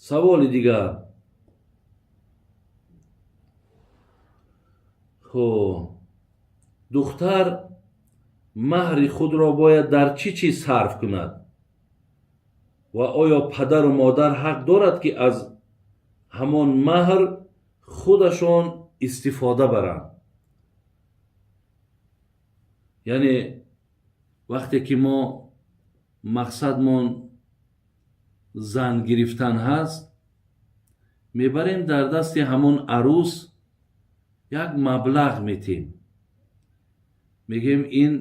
саволи дигар. хо духтар маҳри худро бояд дар чӣ чиз сарф кунад ва оё падару модар ҳақ дорад ки аз ҳамон маҳр худашон истифода баранд? яъне вақте ки мо мақсадмон зан гирифтан ҳаст, мебарем дар дасти ҳамон арӯс як маблағ метем, мегем ин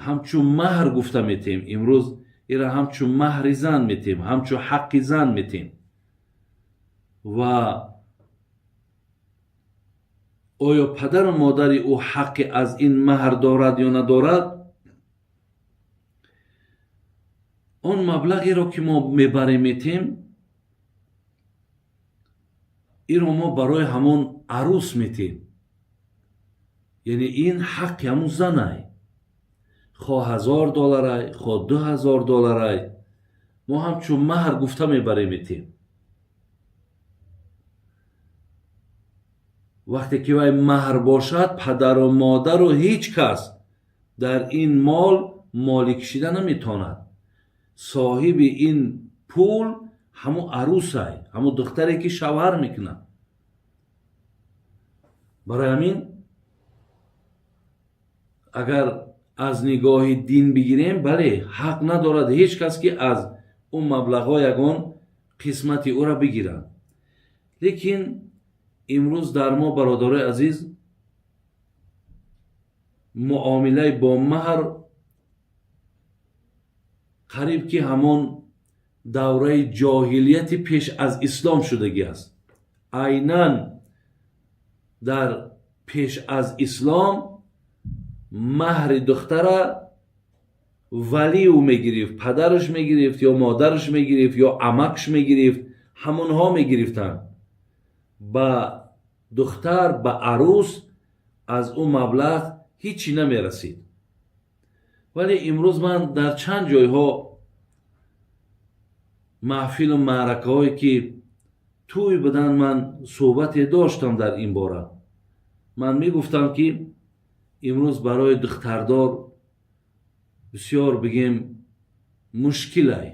ҳамчун маҳр гуфта метем. имрӯз ира ҳамчун маҳри зан метем, ҳамчун ҳаққи зан метем. ва оё падару модари ӯ ҳаққи аз ин маҳр дорад ё надорад? он маблағеро ки мо мебарем метем, иро мо барои ҳамон арӯс метем. яъне ин ҳаққи ҳамун занай, хоҳ $1000, хоҳ $2000, мо ҳамчун маҳр гуфта мебарем метем. вақте ки вай маҳр бошад, падару модару ҳеҷ кас дар ин мол молӣ кишида наметавонад. соҳиби ин пул ҳамун арӯсай, ҳамун духтаре ки шавҳар мекунад. барои ҳамин агар аз нигоҳи дин бигирем, бале, ҳақ надорад ҳеҷ кас ки аз он маблағҳо ягон қисмати ӯра бигирад. лекин имрӯз дар мо, бародарои азиз, муомилаи бо маҳр қариб ки ҳамон давраи ҷоҳилияти пеш аз ислом шудагӣ аст. айнан дар пеш аз ислом маҳри духтара валиу мегирифт, падараш мегирифт ё модараш мегирифт ё амакш мегирифт, ҳамонҳо мегирифтанд. ба духтар, ба арӯс аз ӯ маблағ ҳичи намерасид. вале имрӯз ман дар чанд ҷойҳо маҳфилу маъракаҳое ки тӯй буданд, ман суҳбате доштам дар ин бора. ман мегуфтам ки имрӯз барои духтардор бисёр бигем мушкилай.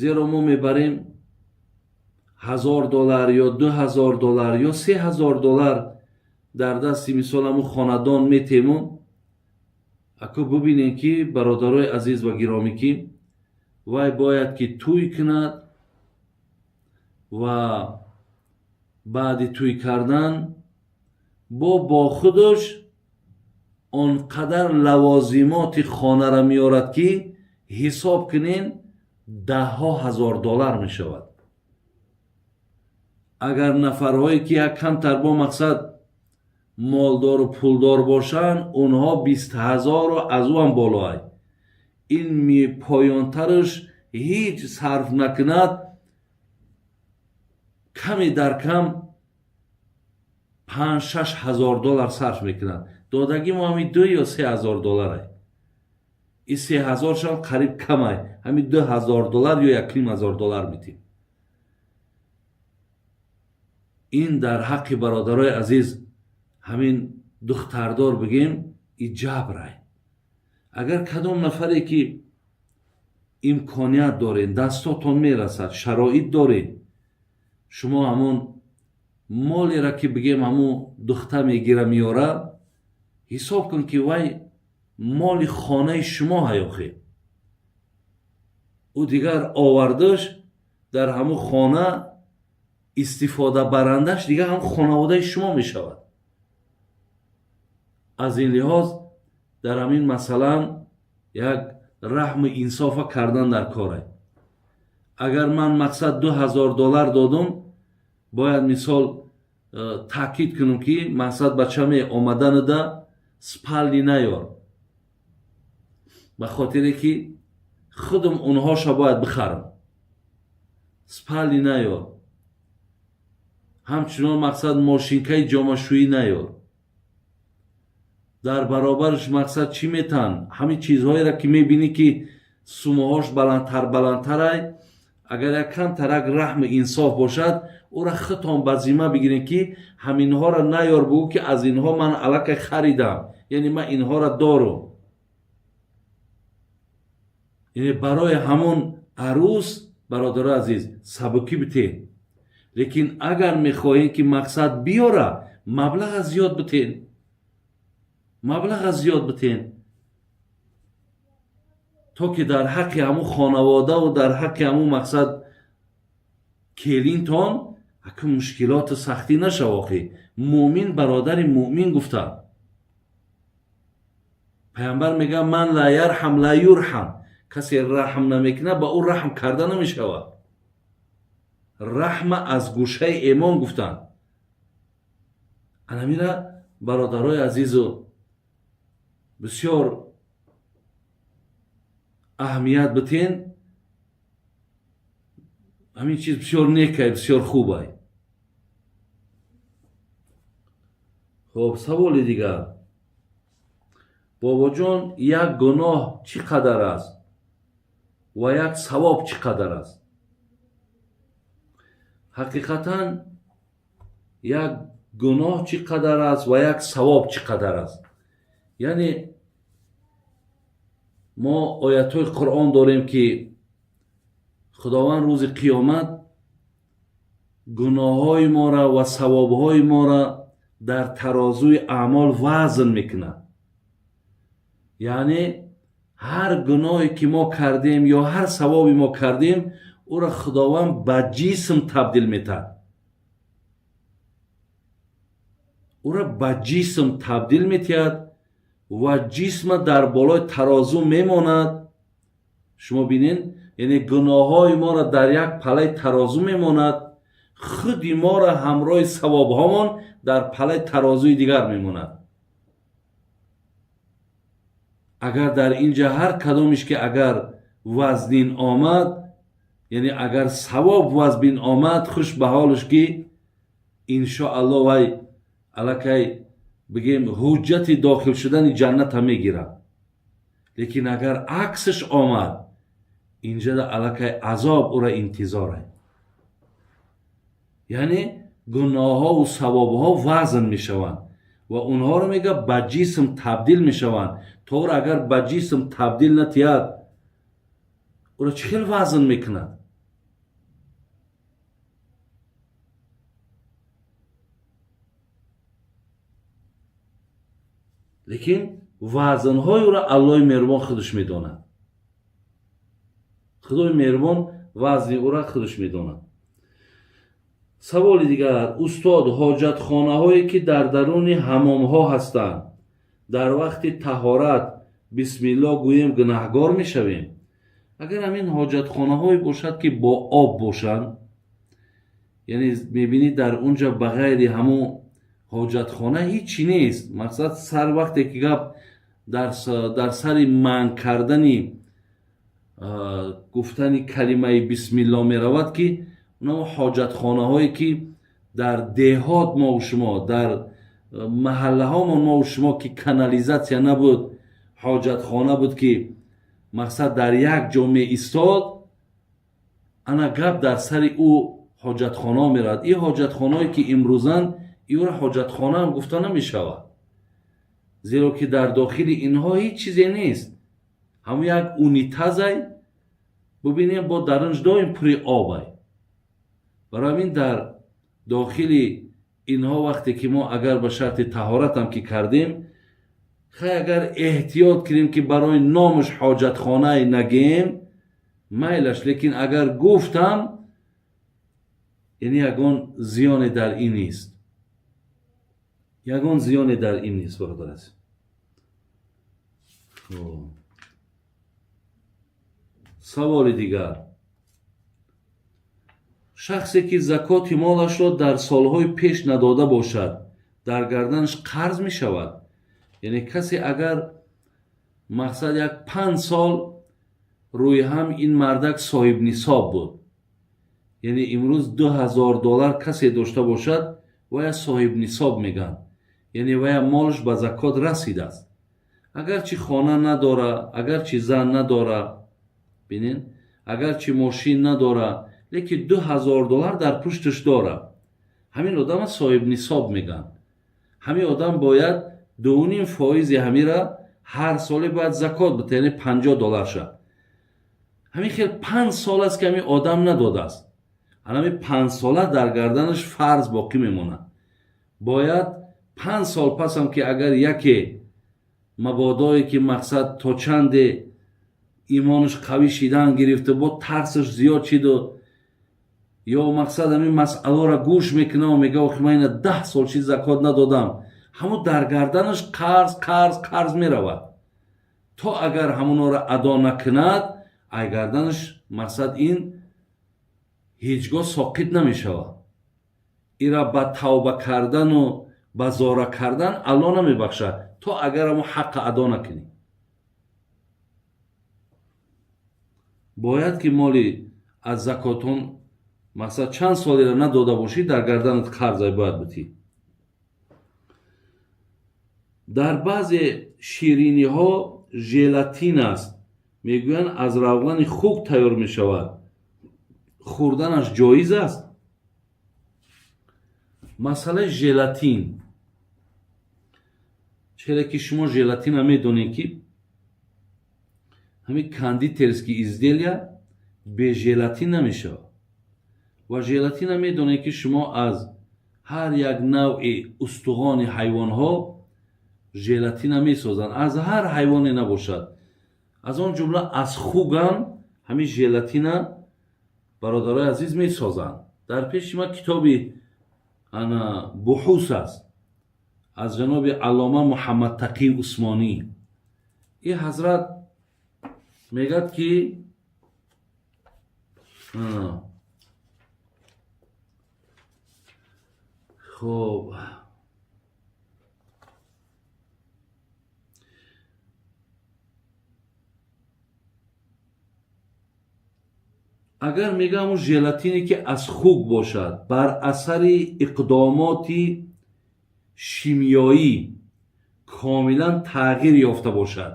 зеро мо мебарем $1000 ё $2000 ё $3000 дар дасти мисол ҳамун хонадон метему. аку бубинем ки бародарои азиз ва гиромӣ, ки вай бояд ки тӯй кунад ва баъди тӯй кардан бо худаш он қадар лавозимоти хонара меорад ки ҳисоб кунен даҳҳо ҳазор доллар мешавад. агар нафарҳое ки як камтар бо мақсад молдору пулдор бошанд, онҳо 20,000 аз ӯ ҳам болоай. ин поёнтараш ҳеҷ сарф накунад, каме дар кам $5,000-6,000 сарф мекунад. додагӣ мо ҳами $2,000 ё $3,000. ин $3,000 қариб камай, ҳами $2,000 ё $1,500 метем. ин дар ҳаққи бародарои азиз ҳамин духтардор бигем и ҷабрай. агар кадом нафаре ки имконият доред, дастотон мерасад, шароит доред, шумо ҳамон молеро ки бигем ҳамун духта мегира меора, ҳисоб кун ки вай моли хонаи шумо ҳаёхе. ӯ дигар овардаш дар ҳамун хона истифода барандаш дигар ҳам хонаводаи шумо мешавад. аз ин лиҳоз дар ҳамин масъалан як раҳму инсофа кардан дар корай. агар ман мақсад $2,000 додум, бояд мисол таъкид кунам ки мақсад ба чаме омаданада спални наёр, ба хотире ки худам онҳоша бояд бихарам. спални наёр. ҳамчунон мақсад мошинкаи ҷомашӯӣ наёр. дар баробараш мақсад чӣ метан? ҳамин чизҳоеро ки мебинӣ ки сумоҳош баландтарай, اگر یک کم ترک رحم انصاف باشد او را خطان به ذمه بگیرین که همینها را نیار بگو که از اینها من الک خریدم، یعنی من اینها را دارم. یعنی برای همون عروس برادر عزیز سبکی بتین. لیکن اگر میخواهید که مقصد بیاره مبلغ زیاد بتین، مبلغ زیاد بتین تا که در حق همون خانواده و در حق همون مقصد کلینتون اکه مشکلات سختی نشواخی. مومن برادر مومن گفته، پیامبر میگه من لا یرحم لا یرحم، کسی رحم نمیکنه با او رحم کرده نمیشود. رحم از گوشه ایمان گفتن. انمیره برادرای عزیز و بسیار اهمیت بتین. همین چیز بسیار نیکه، بسیار خوبه. خب سوال دیگر، بابا جان یک گناه چقدر است و یک ثواب چقدر است؟ حقیقتا یک گناه چقدر است و یک ثواب چقدر است؟ یعنی ما آیات‌های قرآن داریم که خداوند روز قیامت گناه‌های ما را و ثواب‌های ما را در ترازوی اعمال وزن میکنه. یعنی هر گناهی که ما کردیم یا هر ثوابی ما کردیم او را خداوند به جسم تبدیل میته، او را به جسم تبدیل میتید و جسم در بالای ترازو میماند. شما بینین، یعنی گناه های ما را در یک پله ترازو میماند، خودی ما را همراه ثواب هامان در پله ترازوی دیگر میماند. اگر در اینجا هر کدامش که اگر وزنین آمد، یعنی اگر ثواب وزبین آمد، خوش به حالش که انشاءالله وای الکی بگیم حجت داخل شدن جنت هم میگیره. لیکن اگر عکسش آمد، اینجا در الکی عذاب او را انتظاره. یعنی گناه ها و ثواب ها وزن میشوند و اونها رو میگه به جسم تبدیل میشوند. طور اگر به جسم تبدیل نتید او را چخیل وزن میکند؟ لیکن وزن های او را الله مهربان خودش میداند. خدای مهربان وزن او را خودش میداند. سوال دیگر، استاد حاجت خانه هایی که در درون حمام ها هستند در وقت طهارت بسم الله گوییم گناهگار میشویم؟ اگر همین حاجت خانه هایی باشد که با آب باشند، یعنی میبینید در اونجا بغیر همون حاجت خانه هیچی نیست، مقصد سر وقتی که گپ در سر من کردنی گفتنی کلمه بسم الله می رود که اونا حاجت خانه هایی که در دهات ما و شما، در محله ها ما و شما که کانالیزاسیا نبود، حاجت خانه بود که مقصد در یک جامعه استاد، انا گپ در سر او حاجت خانه می رود. این حاجت خانه هایی که امروزن ای را حاجت خانه هم گفته نمی شود، زیرا که در داخل اینها هیچ چیزی نیست، همون یک اونیتازه ببینیم با درنج دایم پری آبه. برای همین در داخل اینها وقتی که ما اگر به شرط طهارت هم که کردیم، خیلی اگر احتیاط کنیم که برای نامش حاجت خانه نگیم میلش، لیکن اگر گفتم یعنی یگان زیان در این نیست، یگان زیان در این نیست. برادر است سوال دیگر، شخصی که زکات مالش را در سالهای پیش نداده باشد در گردنش قرض می شود؟ یعنی کسی اگر مقصد یک 5 سال روی هم این مردک صاحب نصاب بود، یعنی امروز $2000 کسی داشته باشد و صاحب نصاب میگن، یعنی و مالش به زکات رسیده است. اگر چی خانه نداره، اگر چی زن نداره، ببینین агарчи мошин надора, лекин $2000 дар пушташ дора. ҳамин одама соҳиб нисоб меган. ҳамин одам бояд 2.5% ҳамира ҳар соле бояд закот битад, яъне $50 шад. ҳамин хел 5 сол аст ки ҳамин одам надодааст. ҳамин 5 сола дар гарданаш фарз боқӣ мемонад. бояд 5 сол пасам ки агар яке мабодое ки мақсад то чанде имонаш қавӣ шидан гирифта, бо тарсаш зиёд шиду, ё мақсад ҳамин масъаларо гӯш мекунам ва мега охи ман ина 10 сол чиз закот надодам, ҳамун дар гарданаш қарз меравад. то агар ҳамуноро адо накунад, ай гарданаш мақсад ин ҳеҷ гоҳ соқит намешавад. ира ба тавба кардану ба зора кардан алло намебахшад, то агар ҳамун ҳаққа адо накунӣ. бояд ки моли аз закотон мақсад чанд солира надода бошӣ, дар гарданат қарзай бояд битӣ. дар баъзе шириниҳо желатин аст. мегӯянд аз равғани хук тайёр мешавад. хӯрданаш ҷоиз аст? масъалаи желатин. челе ки шумо желатина медонед ки ҳамин кондитерские изделия бе желатин намешавад. ва желатина медонед ки шумо аз ҳар як навъи устухони ҳайвонҳо желатина месозанд. аз ҳар ҳайвоне набошад. аз он ҷумла аз хугам ҳамин желатина бародарои азиз месозанд. дар пеши ман китоби буҳус аст аз ҷаноби аллома муҳаммад тақӣ усмонӣ. ин ҳазрат мегӯяд ки хуб агар мегӯям желатине ки аз хук бошад, бар асари иқдомоти шимиёӣ комилан тағйир ёфта бошад,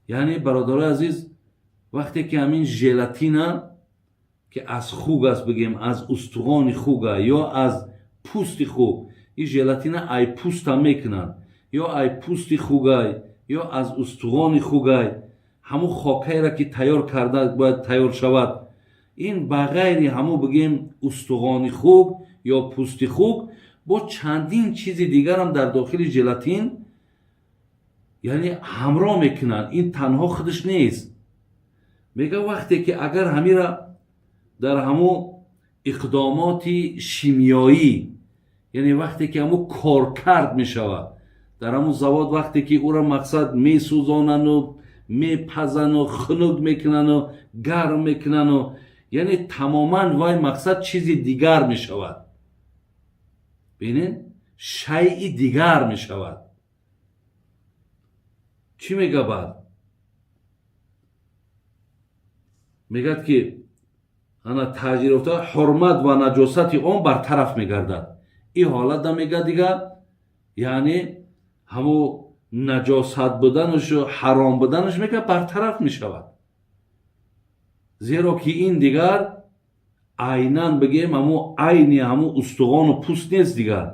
яъне бародарои азиз, вақте ки ҳамин желатина ки аз хук аст, бигем аз устухони хука ё аз пӯсти хук, ин желатина ай пӯстам мекунанд, ё ай пӯсти хугай ё аз устухони хугай, ҳамун хокаеро ки тайёр карда бояд тайёр шавад. ин ба ғайри ҳамун бигем устухони хук ё пӯсти хук, бо чандин чизи дигарам дар дохили желатин яъне ҳамроҳ мекунанд. ин танҳо худаш нест. мега вақте ки агар ҳамира дар ҳамун иқдомоти шимиёӣ, яъне вақте ки ҳамун коркард мешавад дар ҳамун завод, вақте ки ӯро мақсад месӯзонану мепазану хунук мекунану гарм мекунану, яъне тамоман вай мақсад чизи дигар мешавад. бинед, шайъи дигар мешавад. чӣ мега баъд? мегӯяд ки ана таъҷир ёфта ҳурмат ва наҷосати он бартараф мегардад. ин ҳолатда мега дигар яъне ҳамун наҷосат буданашу ҳаром буданаш мега бартараф мешавад. зеро ки ин дигар айнан бигем ҳамун айни ҳамун устухону пӯст нест дигар.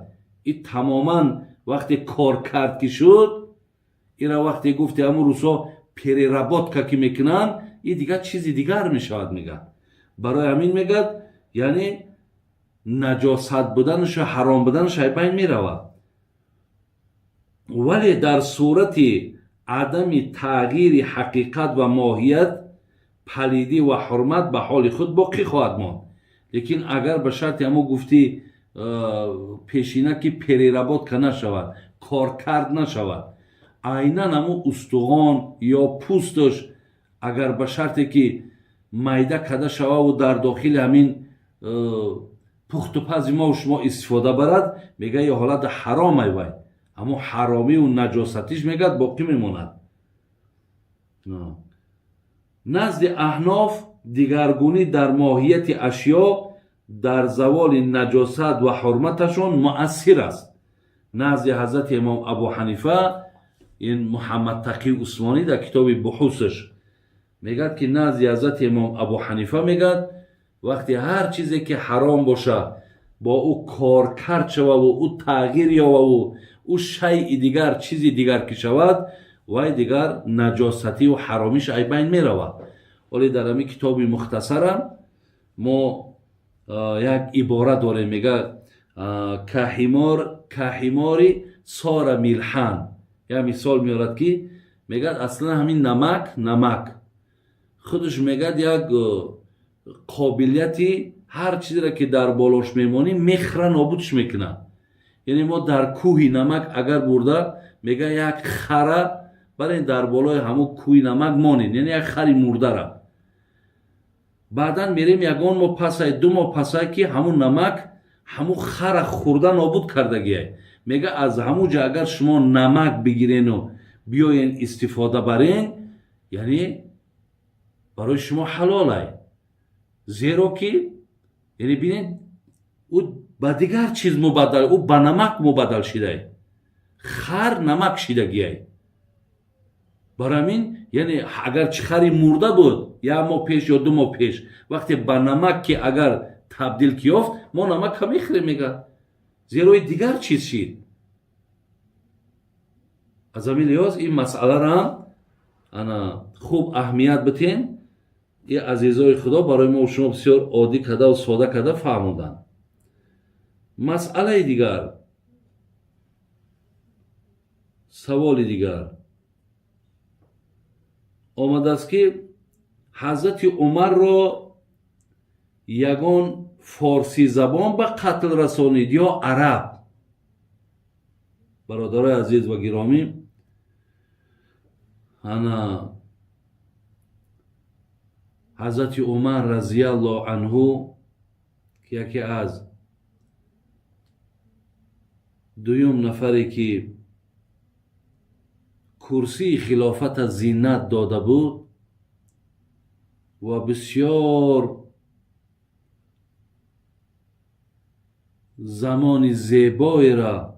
ин тамоман вақте кор кард ки шуд, ира вақте гуфти ҳамун рӯзҳо переработка ки мекунанд, ин дигар чизи дигар мешавад мегӯяд. барои ҳамин мегӯяд яъне наҷосат буданашу ҳаром буданаш ай байн меравад. вале дар сурати адами тағйири ҳақиқат ва моҳият, палидӣ ва ҳурмат ба ҳоли худ боқӣ хоҳад монд. лекин агар ба шарти ҳамун гуфти пешина ки переработка нашавад, коркард нашавад, айнан ҳамун устухон ё пӯсташ агар ба шарте ки майда када шававу дар дохили ҳамин пухтупази мо шумо истифода барад, мега ин ҳолата ҳаром ай вай. ҳамун ҳаромию наҷосатиш мегӯяд боқӣ мемонад. назди аҳноф дигаргунӣ дар моҳияти ашё дар заволи наҷосат ва ҳурматашон муассир аст. назди ҳазрати имом абу ҳанифа, ин муҳаммад тақӣ усмонӣ дар китоби буҳусаш میگد که نزد حضرت امام ابو حنیفه میگد وقتی هر چیزی که حرام باشه با او کار کرد شود و او تغییر یابد و او شیء دیگر چیزی دیگر که شود وای دیگر نجاستی و حرامیش ای بین میرود. ولی در همین کتاب مختصرم ما یک عبارت داریم میگه کحماری سار میلحن، یا مثال میارد که میگه اصلا همین نمک خودش میگه یک قابلیتی هر چیزی را که در بالاش میمانی میخره نابودش میکنه. یعنی ما در کوهی نمک اگر برده میگه یک خره برای در بالای همون کوهی نمک مانین، یعنی یک خری مرده را بعدا میریم یگان ماه پسای دو ماه پسای که همون نمک همون خر خورده نابود کردگیه. میگه از همون جا اگر شما نمک بگیرین و بیاین استفاده برین یعنی برای شما حلاله، زیرا که یعنی بینید او با دیگر چیز مبدل، او با نمک مبدل شده، خر نمک شدگیه. برای همین یعنی اگر چه خری مرده بود یک ماه پیش یا 2 ماه پیش وقتی با نمک که اگر تبدیل کیافت ما نمک هم میخوریم میگه زیرا دیگر چیز شید. از همین لحاظ این مسئله را انا خوب اهمیت بتین. این عزیزای خدا برای ما و شما بسیار عادی کده و ساده کده فهموندن. مسئله دیگر، سوال دیگر آمده است که حضرت عمر را یگان فارسی زبان به قتل رسانید یا عرب؟ برادرای عزیز و گرامی، انا حضرت عمر رضی الله عنه که یکی از دویم نفری که کرسی خلافت زینت داده بود و بسیار زمان زیبایی را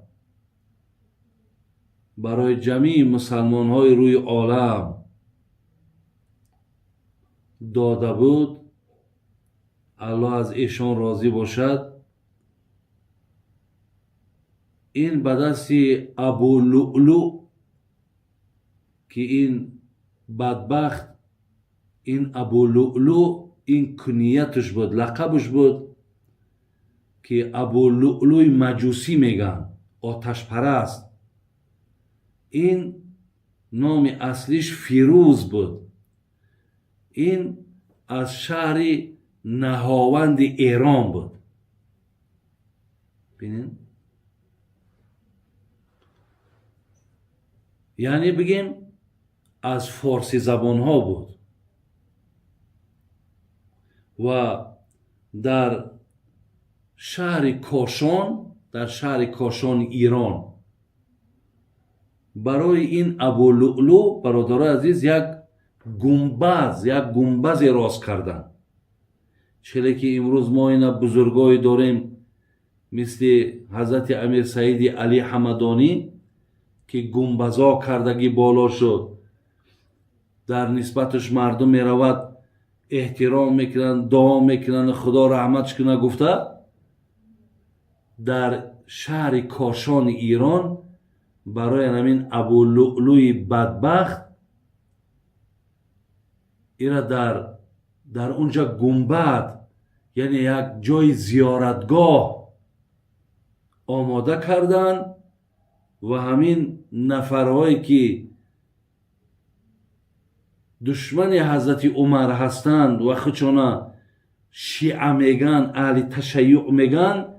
برای جمیع مسلمان های روی عالم داده بود، الله از ایشان راضی باشد. این به دست ابو لؤلؤ که این بدبخت، این ابو لؤلؤ این کنیتش بود، لقبش بود که ابو لؤلؤ مجوسی میگن، آتش پرست. این نام اصلیش فیروز بود. این از شهر نهاوند ایران بود. ببینید یعنی بگیم از فارسی زبان ها بود و در شهر کاشان ایران برای این ابو لؤلؤ برادرای عزیز یک گنبز راست کردن. چرا که امروز ما این بزرگای داریم مثل حضرت امیر سعید علی حمدانی که گنبزا کردگی بالا شد، در نسبتش مردم میرود احترام میکنن، دعا میکنن خدا رحمتش کنه گفته. در شهر کاشان ایران برای همین ابو لؤلؤ بدبخت ایرا در اونجا گنبد یعنی یک جای زیارتگاه آماده کردن و همین نفرهایی که دشمن حضرت عمر هستند و خودشان شیعه میگن، اهل تشیع میگن،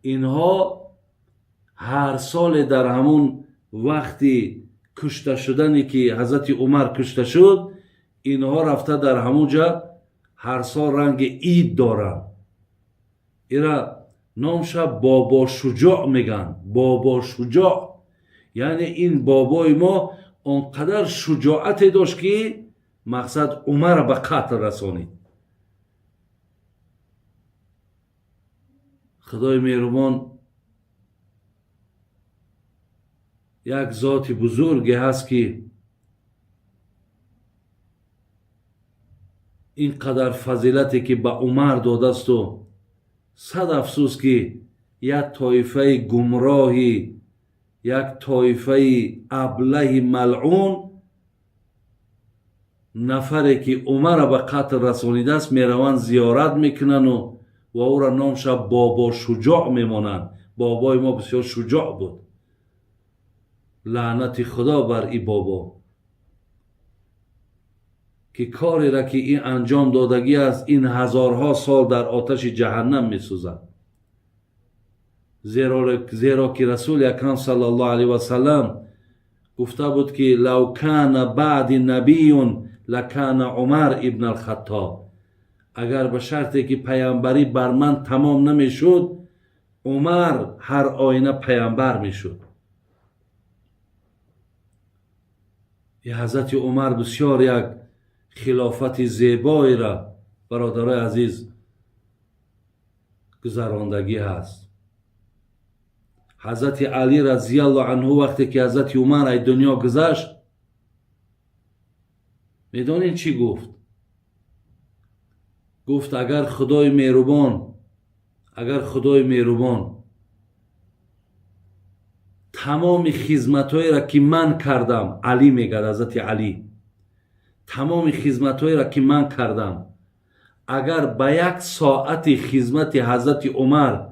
اینها هر سال در همون وقتی کشته شدنی که حضرت عمر کشته شد اینها رفته در همونجا هر سال رنگ عید دارن. ایرا نامش بابا شجاع میگن. بابا شجاع یعنی این بابای ما اونقدر شجاعت داشت که مقصد عمر به قتل رسانید. خدای مهربان یک ذات بزرگی هست که اینقدر فضیلتی که به عمر داده است و صد افسوس که یک طایفه گمراهی، یک طایفه ابله ملعون، نفری که عمر را به قتل رسانیده است میروند زیارت میکنن و او را نامش بابا شجاع میمانند. بابای ما بسیار شجاع بود. لعنت خدا بر ای بابا که کاری را که این انجام دادگی است این هزارها سال در آتش جهنم میسوزد. زیرا که رسول اکرم صلی الله علیه و سلم گفته بود که لو کان بعد نبی لکان عمر ابن الخطاب، اگر به شرطی که پیامبری بر من تمام نمیشد عمر هر آینه پیامبر میشد. حضرت عمر بسیار یک خلافت زیبایی را برادرای عزیز گذراندگی هست. حضرت علی رضی الله عنه وقتی که حضرت عمر از دنیا گذشت میدونین چی گفت؟ گفت اگر خدای مهربان تمام خدمت‌هایی را که من کردم، علی میگه، حضرت علی، تمام خدمت‌هایی را که من کردم اگر به یک ساعت خدمت حضرت عمر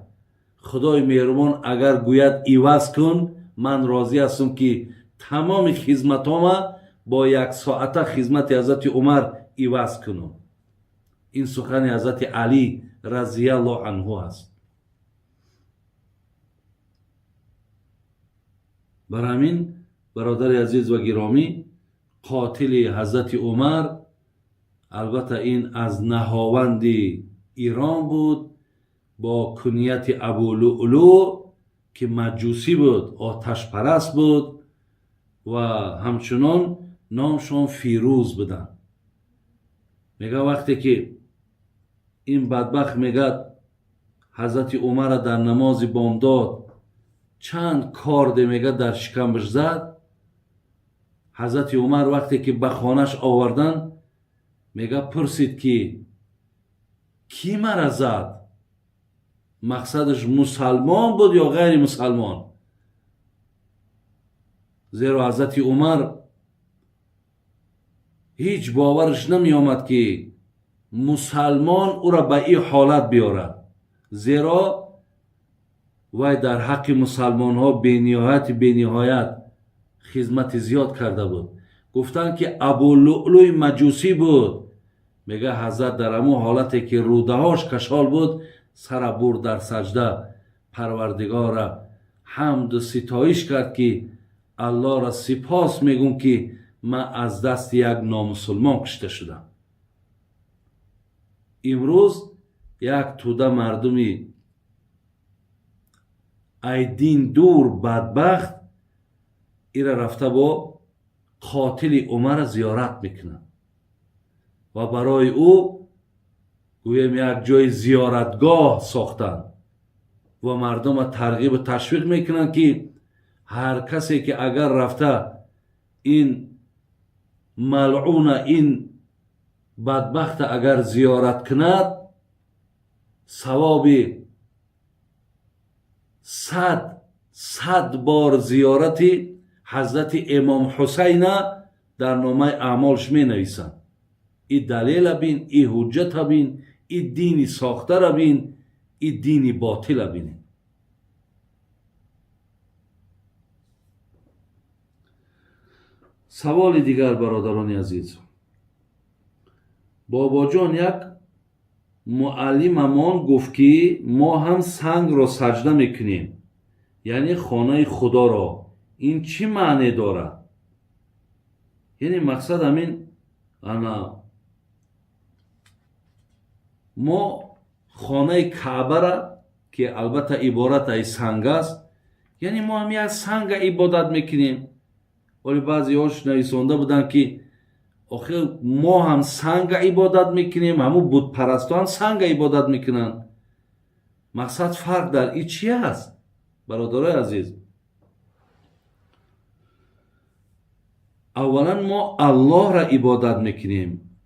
خدای مهربان اگر گوید عوض کن، من راضی هستم که تمام خدمت‌هام با یک ساعت خدمت حضرت عمر عوض کنم. این سخن حضرت علی رضی الله عنه است. برای همین برادر عزیز و گرامی، قاتل حضرت عمر البته این از نهاوند ایران بود با کنیت ابو لؤلؤ که مجوسی بود، آتش پرست بود و همچنان نامشون فیروز بودن. میگه وقتی که این بدبخت میگه حضرت عمر در نماز بامداد چند کارد میگه در شکمش زد، حضرت عمر وقتی که به خانش آوردن میگه پرسید که کی مرا زد؟ مقصدش مسلمان بود یا غیر مسلمان؟ زیرا حضرت عمر هیچ باورش نمی آمد که مسلمان او را به این حالت بیارد، زیرا وی در حق مسلمان ها بینهایت خدمت زیاد کرده بود. گفتن که ابو لؤلؤ مجوسی بود. میگه حضرت در همون حالتی که روده هاش کشال بود سر برد در سجده، پروردگار را حمد و ستایش کرد که الله را سپاس میگم که من از دست یک نامسلمان کشته شدم. امروز یک توده مردمی ای دین دور بدبخت ایره رفته با قاتل عمر زیارت میکنن و برای او گویم یک جای زیارتگاه ساختن و مردم را ترغیب و تشویق میکنن که هر کسی که اگر رفته این ملعون این بدبخت اگر زیارت کند ثواب 100 بار زیارتی حضرت امام حسین در نامه اعمالش می نویسن. این دلیل بین، این حجت بین، این دینی ساخته را بین، این دینی باطل بین. سوال دیگر برادران عزیز، بابا جان یک معلممان گفت که ما هم سنگ را سجده میکنیم، یعنی خانه خدا را، این چی معنی دارد؟ یعنی مقصد همین ما خانه کعبه را که البته عبارت از سنگ است، یعنی ما هم یک سنگ عبادت میکنیم. ولی بعضی هاش نویسنده بودن که آخه ما هم سنگ عبادت میکنیم، همون بت پرستان سنگ عبادت میکنن. مقصد فرق در این چی است برادرای عزیز؟ اولا ما الله را عبادت میکنیم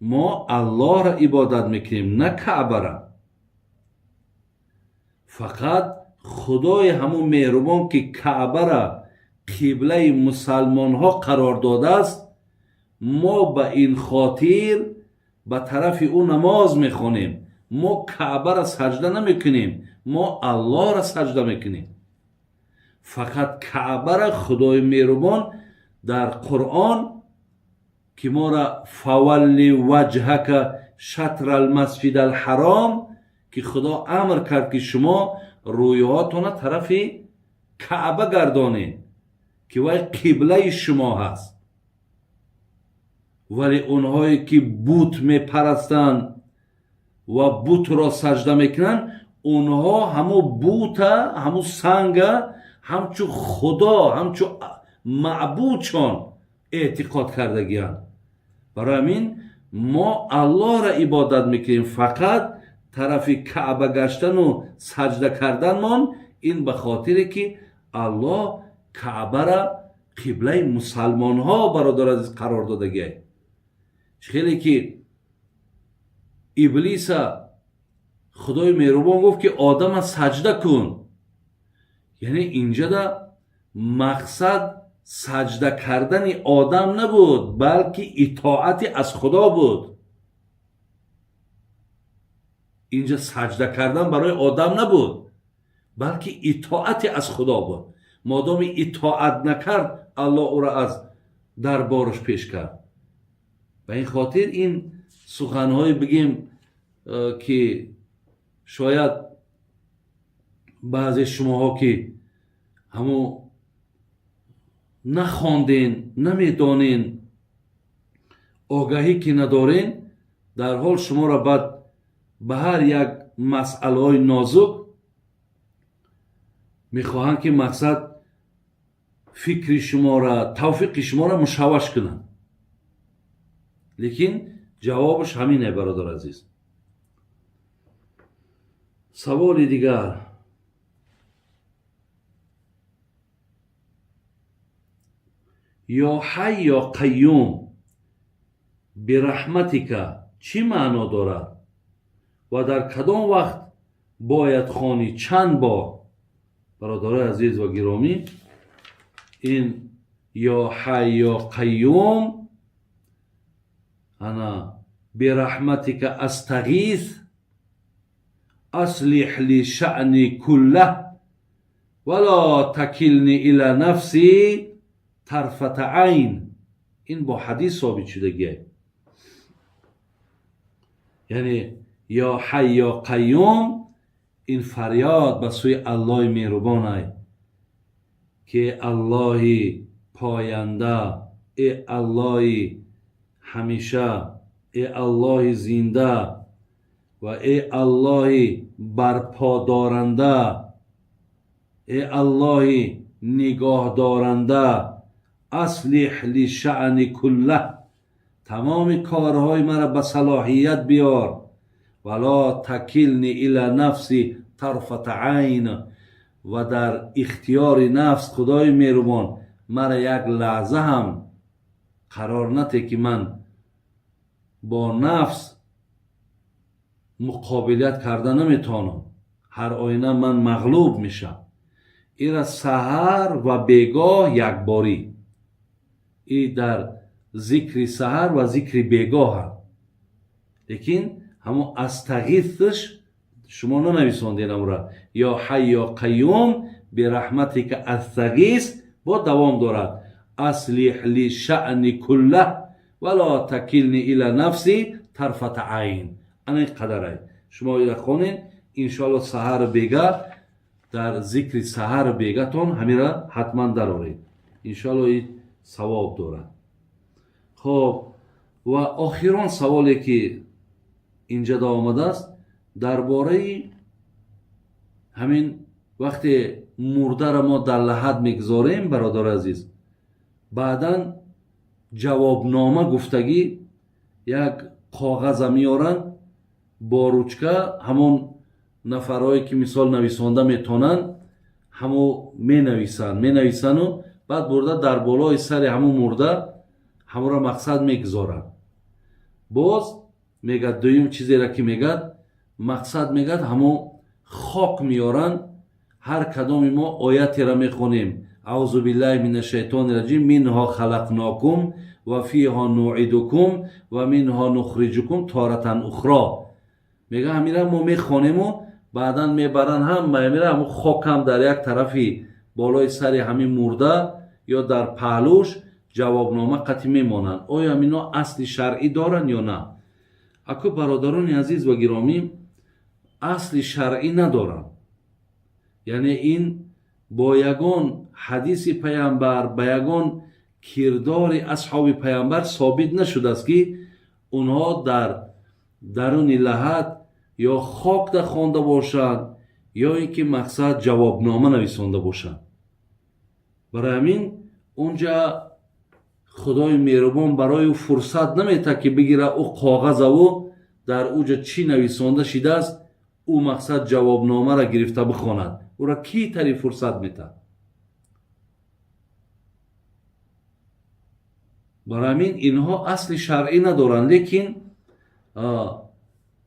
ما الله را عبادت میکنیم، نه کعبه را. فقط خدای همون مهربان که کعبه را قبله مسلمان ها قرار داده است، ما به این خاطر به طرف او نماز میخونیم. ما کعبه را سجده نمیکنیم، ما الله را سجده میکنیم. فقط کعبه را خدای مهربان در قرآن که ما را فولی وجهک شطر المسجد الحرام، که خدا امر کرد که شما رویاتون طرف کعبه گردانید که وای قبله شما هست. ولی اونهایی که بت میپرستند و بت را سجده میکنن، اونها همو بت، همو سنگ، همچو خدا، همچو معبودشان اعتقاد کردگیان. برای همین ما الله را عبادت میکنیم. فقط طرف کعبه گشتن و سجده کردن من، این به خاطر که الله کعبه را قبله مسلمان ها برادر عزیز قرار دادگی. خیلی که ابلیس خدای مهربان گفت که آدم سجده کن، یعنی اینجا دا مقصد سجده کردن آدم نبود، بلکه اطاعت از خدا بود. اینجا سجده کردن برای آدم نبود، بلکه اطاعت از خدا بود. مادام اطاعت نکرد، الله او را از دربارش پیش کرد. و این خاطر این سخنهای بگیم که شاید بعضی شماها که همو نخواندین، نمیدانین، آگاهی که ندارین، در حال شما را بعد به هر یک مسئله های نازک میخواهند که مقصد فکر شما را، توفیق شما را مشوش کنند. لیکن جوابش همینه برادر عزیز. سوال دیگر: یا حی یا قیوم برحمتک چی معنا دارد و در کدام وقت باید خوانی؟ چند بار؟ برادر عزیز و گرامی، این یا حی یا قیوم، انا برحمتک استغیث اصلح لی شأنی کله ولا تکلنی الی نفسی طرفت عین. این با حدیث ثابت شدگیه. یعنی یا حی یا قیوم، این فریاد به سوی الله مهربان است که الله پاینده، ای الله همیشه، ای الله زنده و ای الله برپا دارنده، ای الله نگاه دارنده، اصلح لی شأن کله، تمام کارهای مرا به صلاحیت بیار، ولا تکلنی الی نفسی طرفت عین، و در اختیار نفس خدای مهربان مرا یک لحظه هم قرار نده که من با نفس مقابلیت کردن نمیتونم. هر آینه من مغلوب میشم. این سحر و بیگاه یک باری، این در ذکر سحر و ذکر بیگاه هم. لیکن همون استغیثش شما ننویساندین امورا یا حی یا قیوم برحمتک استغیث با دوام دارد. اصلح لی شأن کله ولا تکلنی الی نفسی طرفت عین. این قدره. شما ایره خونین، انشاءالله سحر بیگه، در ذکر سحر بیگه تون همین را حتما درارید. انشاءالله این ثواب دارد. خب و آخران سوالی که اینجا دا آمده است درباره همین وقتی مرده را ما در لحد میگذاریم برادر عزیز، بعدا جوابنامه گفتگی یک کاغذ میارن با روچکه، همون نفرهایی که مثال نویسنده میتونن همو مینویسن و بعد برده در بالای سر همون مرده همون را مقصد میگذارن. باز میگد دویم چیزی را که میگد مقصد میگد همو خاک میارن. هر کدام ما آیتی را میخونیم اعوذ بالله من الشیطان الرجیم منها خلقناکم و فیها نعیدکم و منها نخرجکم تارة اخرى. میگه همیره ما میخونیم و بعدا میبرن هم همیره همو خاک هم در یک طرفی بالای سری همین مرده یا در پهلوش جوابنامه قطعی میمانند. آیا همینا اصل شرعی دارن یا نه؟ اکو برادران عزیز و گرامی اصل شرعی ندارن. یعنی این با یگان حدیث پیامبر با یگان کردار اصحاب پیامبر ثابت نشده است که اونها در درون لحد یا خاک در خوانده باشند یا اینکه مقصد جوابنامه نویسانده باشند. برای همین اونجا خدای مهربان برای او فرصت نمیده که بگیره او کاغذ او در اوجا چی نویسانده شده است او مقصد جوابنامه را گرفته بخواند. او را کی تری فرصت میده؟ برای همین اینها اصل شرعی ندارن. لیکن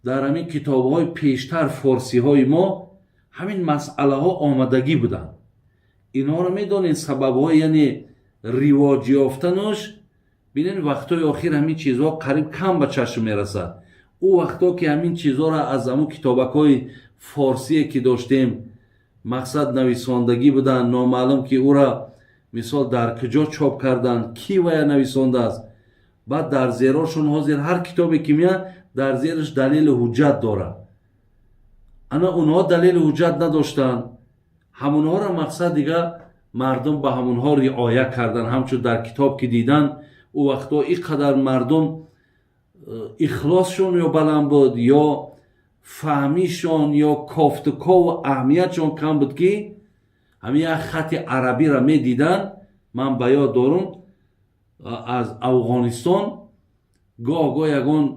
در همین کتاب های پیشتر فارسی های ما همین مسئله ها آمدگی بودن. اینها رو میدونین سبب های یعنی رواج یافتنش ببینین وقتای آخر همین چیزها قریب کم به چشم میرسه. او وقتا که همین چیزها را از همون کتابک های فارسی که داشتیم مقصد نویساندگی بودن نامعلوم که او را مثال در کجا چاپ کردن کی ویا نویسانده است. بعد در زیراشون حاضر هر کتابی که میاد در زیرش دلیل حجت داره. انا اونها دلیل حجت نداشتن همونها را مقصد دیگه مردم به همونها رعایت کردن. همچون در کتاب که دیدن او وقتا اینقدر مردم اخلاصشون یا بلند بود یا فهمیشون یا کافتکا و اهمیتشون کم بود که همین یک خط عربی را می دیدن. من به یاد دارم از افغانستان گاه یگان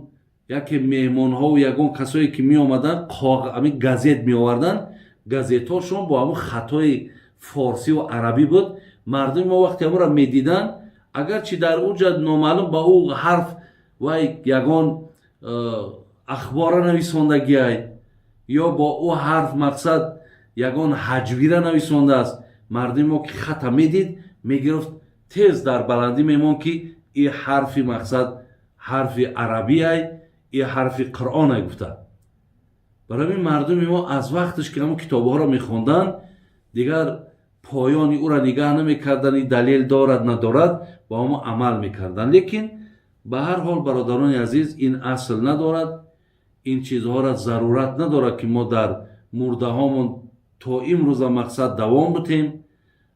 یکی مهمان ها و یگان کسایی که می آمدن همین گازت می آوردن. گازت هاشون با همون خطای فارسی و عربی بود. مردم ما وقتی همون را می دیدن اگرچه در اونجا نامعلوم با او حرف و یگان اخبار نویساندگی های یا با او حرف مقصد یگان حجوی را نویسانده است. مردم ما که خط می دید می گرفت تیز در بلندی میمون که این حرف مقصد حرف عربی های این حرف قرآن های گفته. برای این مردم ما از وقتش که همون کتاب ها را می خوندن دیگر پایانی او را نگاه نمی کردن این دلیل دارد ندارد با همون عمل می کردن. لیکن به هر حال برادران عزیز این اصل ندارد. این چیزها را ضرورت ندارد که ما در مرده هامون تا امروز مقصد دوام بتیم.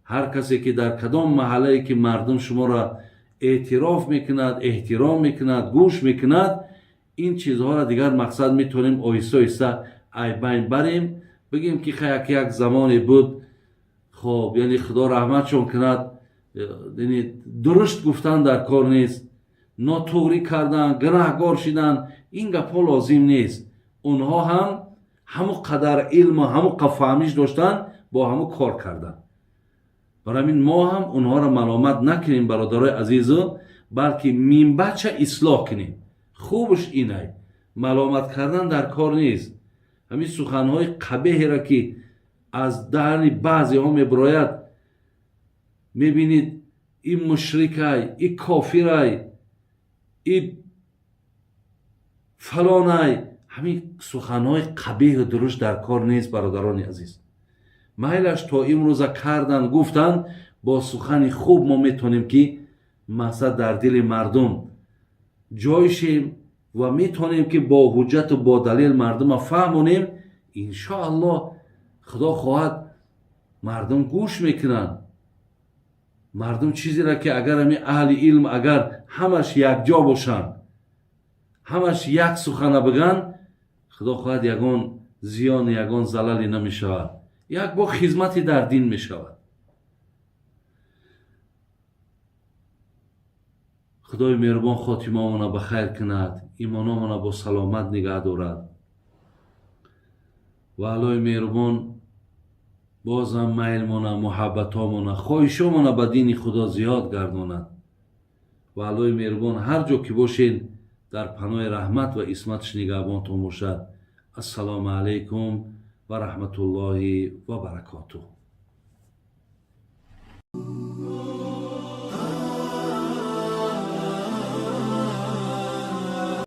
هر کسی که در کدام محله که مردم شما را اعتراف میکند احترام میکند گوش میکند این چیزها را دیگر مقصد میتونیم آیسته آیسته ای بین بریم بگیم که یک زمانی بود خب یعنی خدا رحمتشون کند یعنی درست گفتن در کار نیست ناتوری کردن گناهگار شدن این گپا لازم نیست. اونها هم همو قدر علم و همو فهمیش داشتن با همو کار کردن. برای همین ما هم اونها را ملامت نکنیم برادرای عزیزو بلکه منبعش اصلاح کنیم. خوبش اینه ملامت کردن در کار نیست. همین سخنهای قبیح را که از دهن بعضی ها میبراید میبینید این مشرک های این کافر های این فلان های همین سخنهای قبیح درش در کار نیست برادران عزیز. میلش تا امروز کردن گفتن با سخن خوب ما میتونیم که مقصد در دل مردم جایشیم و میتونیم که با حجت و با دلیل مردم فهمونیم. انشاءالله خدا خواهد مردم گوش میکنن. مردم چیزی را که اگر همین اهل علم اگر همش یک جا باشن همش یک سخن بگن خدا خواهد یگان زیان یگان زلالی نمیشود. یک با خدمتی در دین میشود. خدای مهربان خاتمه مانا بخیر کند ایمان مانا با سلامت نگه دارد و الهی مهربان بازم میل مانا محبت مانا خواهش مانا به دین خدا زیاد گرداند و الهی مهربان هر جا که باشین дар паноҳи раҳмат ва исматш нигоҳбонтон бошад. ассалому алайкум ва раҳматуллоҳи ва баракотуҳ.